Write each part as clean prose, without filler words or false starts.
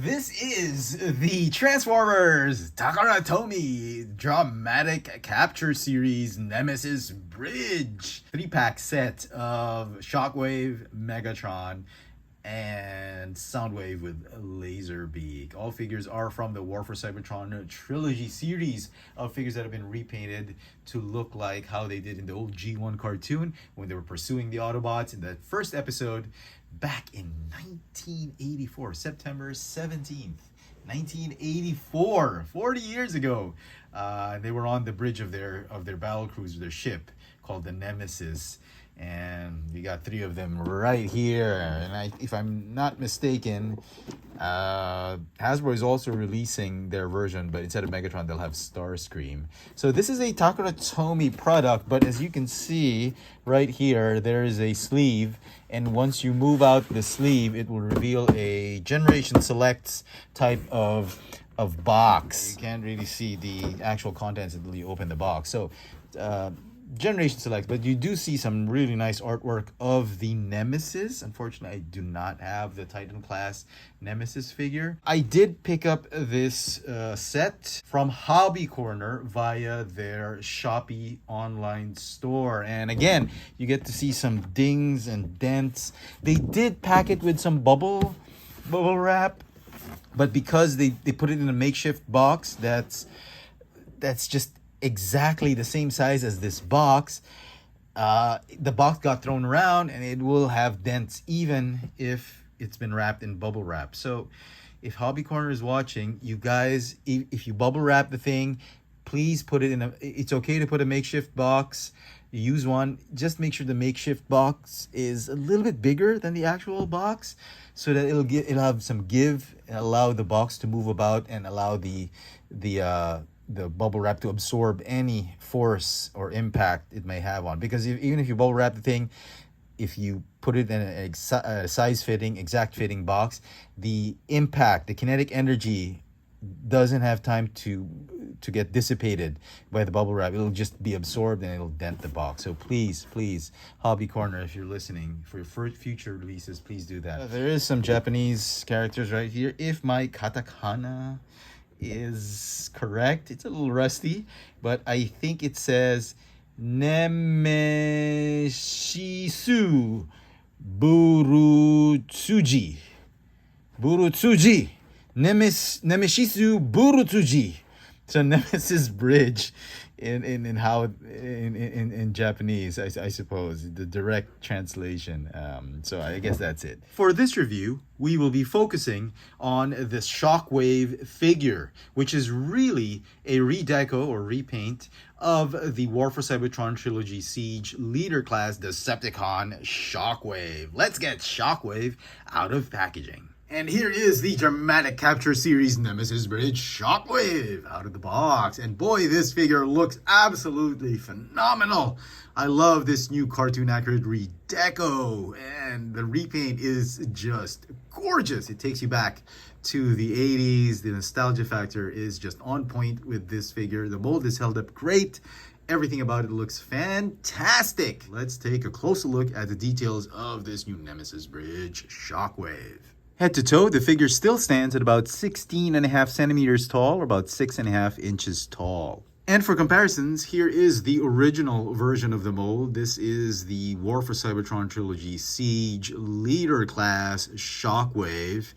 This is the Transformers Takara Tomy dramatic capture series Nemesis Bridge 3-pack set of Shockwave, Megatron, and Soundwave with Laserbeak. All figures are from the War for Cybertron trilogy series of figures that have been repainted to look like how they did in the old G1 cartoon when they were pursuing the Autobots in that first episode back in 1984, September 17th, 1984, 40 years ago. They were on the bridge of their battle cruiser, their ship called the Nemesis. And we got 3 of them right here. And if I'm not mistaken, Hasbro is also releasing their version, but instead of Megatron, they'll have Starscream. So this is a Takara Tomy product, but as you can see right here, there is a sleeve. And once you move out the sleeve, it will reveal a Generation Selects type of box. You can't really see the actual contents until you open the box. So, Generation Select, but you do see some really nice artwork of the Nemesis. Unfortunately, I do not have the Titan class Nemesis figure. I did pick up this set from Hobby Corner via their Shopee online store. And again, you get to see some dings and dents. They did pack it with some bubble wrap, but because they put it in a makeshift box that's just exactly the same size as this box, the box got thrown around and it will have dents even if it's been wrapped in bubble wrap. So if Hobby Corner is watching, you guys, if you bubble wrap the thing, please put it in it's okay to put a makeshift box. Use one, just make sure the makeshift box is a little bit bigger than the actual box so that it'll have some give and allow the box to move about and allow the bubble wrap to absorb any force or impact it may have on. Because even if you bubble wrap the thing, if you put it in a size fitting, exact fitting box, the impact, the kinetic energy doesn't have time to get dissipated by the bubble wrap. It'll just be absorbed and it'll dent the box. So please, Hobby Corner, if you're listening, for future releases, please do that. There is some Japanese characters right here. If my katakana is correct, it's a little rusty, but I think it says Nemeshisu Burutsuji. Nemeshisu Burutsuji. So Nemesis Bridge in Japanese, I suppose, the direct translation. So I guess that's it. For this review, we will be focusing on this Shockwave figure, which is really a redeco or repaint of the War for Cybertron Trilogy Siege Leader Class Decepticon Shockwave. Let's get Shockwave out of packaging. And here is the dramatic capture series Nemesis Bridge Shockwave out of the box. And boy, this figure looks absolutely phenomenal. I love this new cartoon accurate redeco, and the repaint is just gorgeous. It takes you back to the 80s. The nostalgia factor is just on point with this figure. The mold is held up great. Everything about it looks fantastic. Let's take a closer look at the details of this new Nemesis Bridge Shockwave. Head to toe, the figure still stands at about 16.5 centimeters tall, or about 6.5 inches tall. And for comparisons, here is the original version of the mold. This is the War for Cybertron Trilogy Siege Leader Class Shockwave.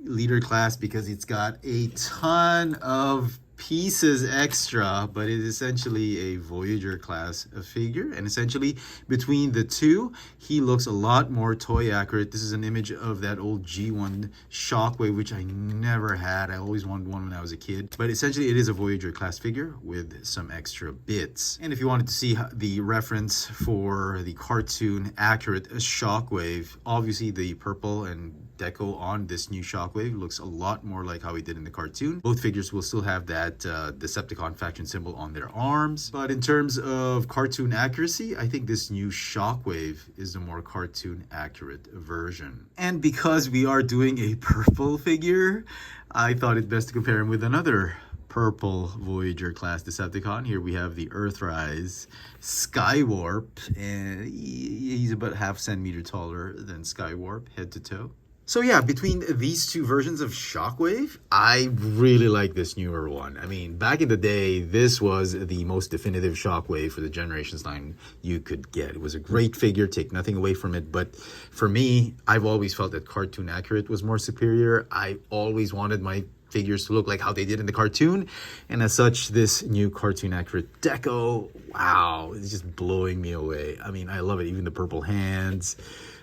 Leader Class because it's got a ton of pieces extra, but it is essentially a Voyager class figure. And essentially between the two, he looks a lot more toy accurate. This is an image of that old G1 Shockwave, which I never had. I always wanted one when I was a kid, but essentially it is a Voyager class figure with some extra bits. And if you wanted to see the reference for the cartoon accurate Shockwave, obviously the purple and deco on this new Shockwave looks a lot more like how he did in the cartoon. Both figures will still have that Decepticon faction symbol on their arms, but in terms of cartoon accuracy, I think this new Shockwave is the more cartoon accurate version. And because we are doing a purple figure, I thought it best to compare him with another purple Voyager class Decepticon. Here we have the Earthrise Skywarp, and he's about 0.5 centimeter taller than Skywarp head to toe. So yeah, between these two versions of Shockwave, I really like this newer one. I mean, back in the day, this was the most definitive Shockwave for the Generations line you could get. It was a great figure, take nothing away from it, but for me, I've always felt that Cartoon Accurate was more superior. I always wanted my figures to look like how they did in the cartoon, and as such, this new Cartoon Accurate deco, wow, it's just blowing me away. I mean, I love it. Even the purple hands,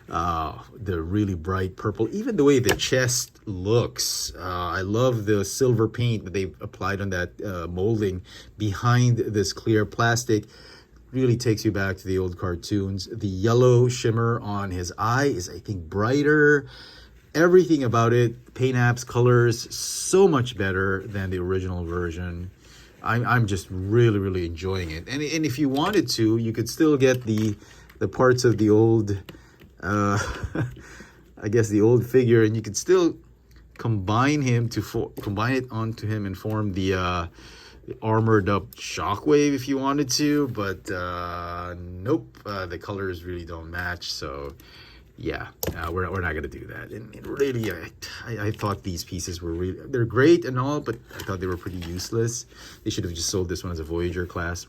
the really bright purple, even the way the chest looks. I love the silver paint that they've applied on that molding behind this clear plastic. Really takes you back to the old cartoons. The yellow shimmer on his eye is, I think, brighter. Everything about it, paint apps, colors, so much better than the original version. I'm just really enjoying it. And if you wanted to, you could still get the parts of the old, I guess the old figure, and you could still combine it onto him and form the armored up Shockwave if you wanted to. But nope, the colors really don't match. So yeah, we're not gonna do that. And really, I thought these pieces were they're great and all, but I thought they were pretty useless. They should have just sold this one as a Voyager class,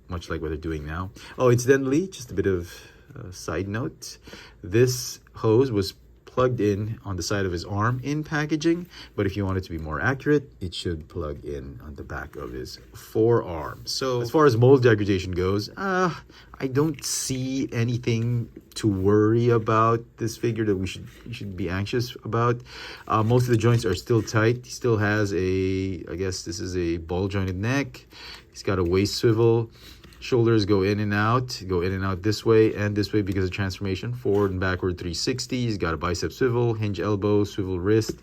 much like what they're doing now. Oh, incidentally, just a bit of side note, this hose was plugged in on the side of his arm in packaging, but if you want it to be more accurate, it should plug in on the back of his forearm. So as far as mold degradation goes, I don't see anything to worry about this figure that you should be anxious about. Most of the joints are still tight. He still has I guess this is a ball jointed neck. He's got a waist swivel. Shoulders go in and out this way and this way because of transformation, forward and backward 360. He's got a bicep swivel, hinge elbow, swivel wrist.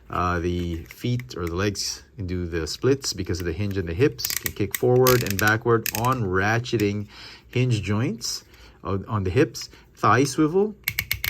The feet or the legs can do the splits because of the hinge and the hips. Can kick forward and backward on ratcheting hinge joints on the hips. Thigh swivel,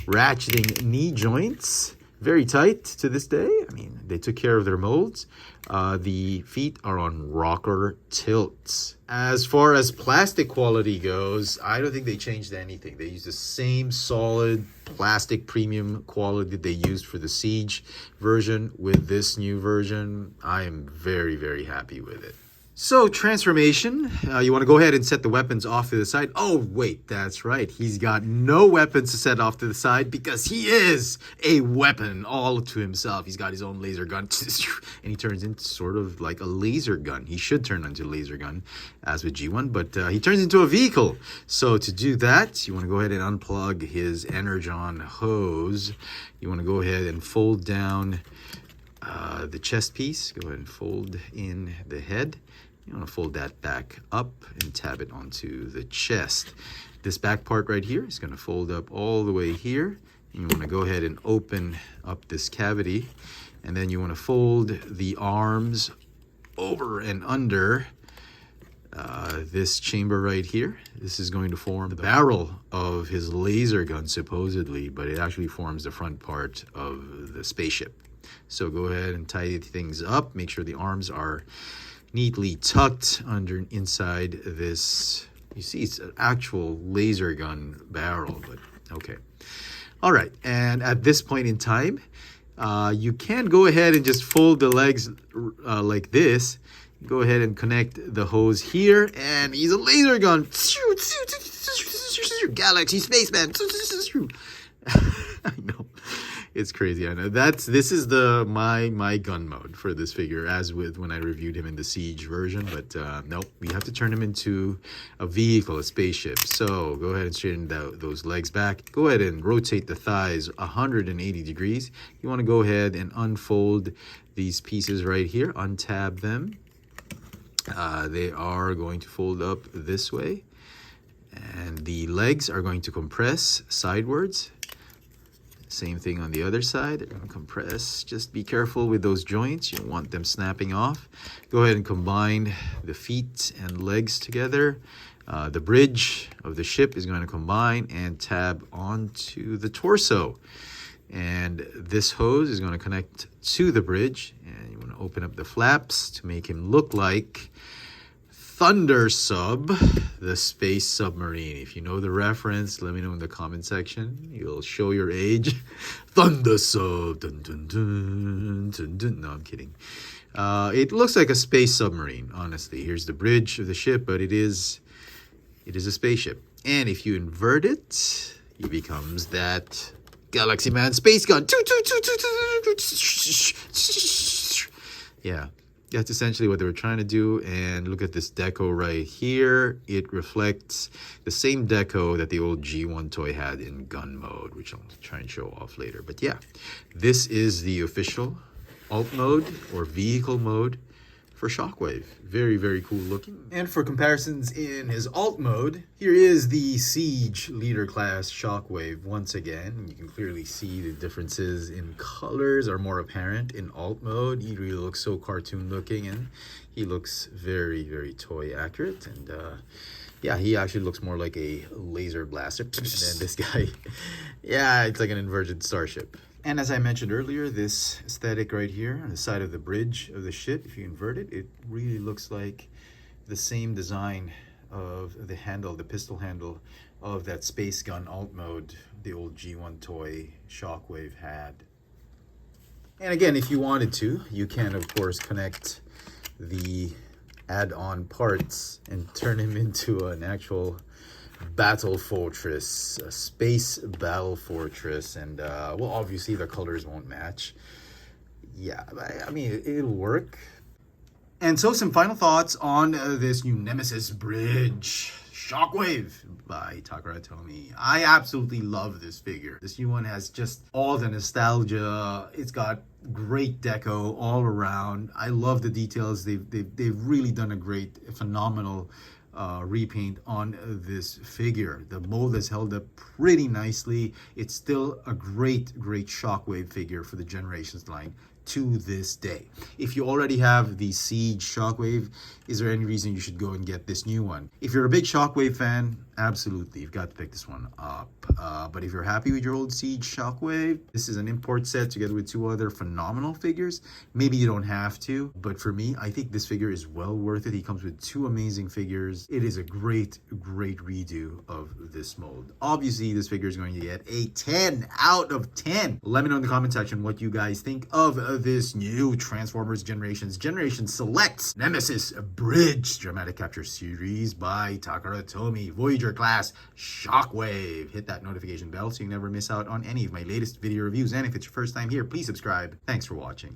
ratcheting knee joints. Very tight to this day. I mean, they took care of their molds. The feet are on rocker tilts. As far as plastic quality goes, I don't think they changed anything. They used the same solid plastic premium quality that they used for the Siege version with this new version. I am very happy with it. So, transformation, you want to go ahead and set the weapons off to the side. Oh, wait, that's right. He's got no weapons to set off to the side because he is a weapon all to himself. He's got his own laser gun, and he turns into sort of like a laser gun. He should turn into a laser gun, as with G1, but he turns into a vehicle. So, to do that, you want to go ahead and unplug his Energon hose. You want to go ahead and fold down the chest piece. Go ahead and fold in the head. You want to fold that back up and tab it onto the chest. This back part right here is going to fold up all the way here. And you want to go ahead and open up this cavity. And then you want to fold the arms over and under this chamber right here. This is going to form the barrel of his laser gun, supposedly, but it actually forms the front part of the spaceship. So go ahead and tidy things up. Make sure the arms are neatly tucked inside this. You see, it's an actual laser gun barrel, but okay. All right, and at this point in time, you can go ahead and just fold the legs like this. Go ahead and connect the hose here, and he's a laser gun. Galaxy spaceman. I know. It's crazy. I know. This is my gun mode for this figure, as with when I reviewed him in the Siege version. But nope, we have to turn him into a vehicle, a spaceship. So go ahead and straighten those legs back. Go ahead and rotate the thighs 180 degrees. You want to go ahead and unfold these pieces right here. Untab them. They are going to fold up this way. And the legs are going to compress sidewards. Same thing on the other side. They're going to compress. Just be careful with those joints. You don't want them snapping off. Go ahead and combine the feet and legs together. The bridge of the ship is going to combine and tab onto the torso. And this hose is going to connect to the bridge. And you want to open up the flaps to make him look like Thunder Sub, the space submarine. If you know the reference, let me know in the comment section. You'll show your age. Thunder Sub. Dun, dun, dun, dun, dun. No, I'm kidding. It looks like a space submarine, honestly. Here's the bridge of the ship, but it is a spaceship. And if you invert it, it becomes that Galaxy Man space gun. Yeah. That's essentially what they were trying to do. And look at this deco right here. It reflects the same deco that the old G1 toy had in gun mode, which I'll try and show off later. But yeah, this is the official alt mode or vehicle mode for Shockwave. Very, very cool looking. And for comparisons in his alt mode, here is the Siege Leader class Shockwave once again. You can clearly see the differences in colors are more apparent in alt mode. He really looks so cartoon looking, and he looks very, very toy accurate. And yeah, he actually looks more like a laser blaster. And then this guy, yeah, it's like an inverted starship. And as I mentioned earlier, this aesthetic right here on the side of the bridge of the ship, if you invert it, it really looks like the same design of the handle, the pistol handle of that space gun alt mode the old G1 toy Shockwave had. And again, if you wanted to, you can of course connect the add-on parts and turn him into an actual battle fortress, a space battle fortress. And well, obviously the colors won't match. Yeah, I mean, it'll work. And so some final thoughts on this new Nemesis bridge Shockwave by Takara Tomy. I absolutely love this figure. This new one has just all the nostalgia. It's got great deco all around. I love the details. They've really done a phenomenal repaint on this figure. The mold has held up pretty nicely. It's still a great Shockwave figure for the Generations line to this day. If you already have the Siege Shockwave, is there any reason you should go and get this new one? If you're a big Shockwave fan, absolutely, you've got to pick this one up. But if you're happy with your old Siege Shockwave, this is an import set together with two other phenomenal figures. Maybe you don't have to, but for me, I think this figure is well worth it. He comes with two amazing figures. It is a great redo of this mold. Obviously, this figure is going to get a 10 out of 10. Let me know in the comment section what you guys think of this new Transformers Generations Selects Nemesis Bridge Dramatic Capture Series by Takara Tomy Voyager class Shockwave. Hit that notification bell so you never miss out on any of my latest video reviews. And if it's your first time here, please subscribe. Thanks for watching.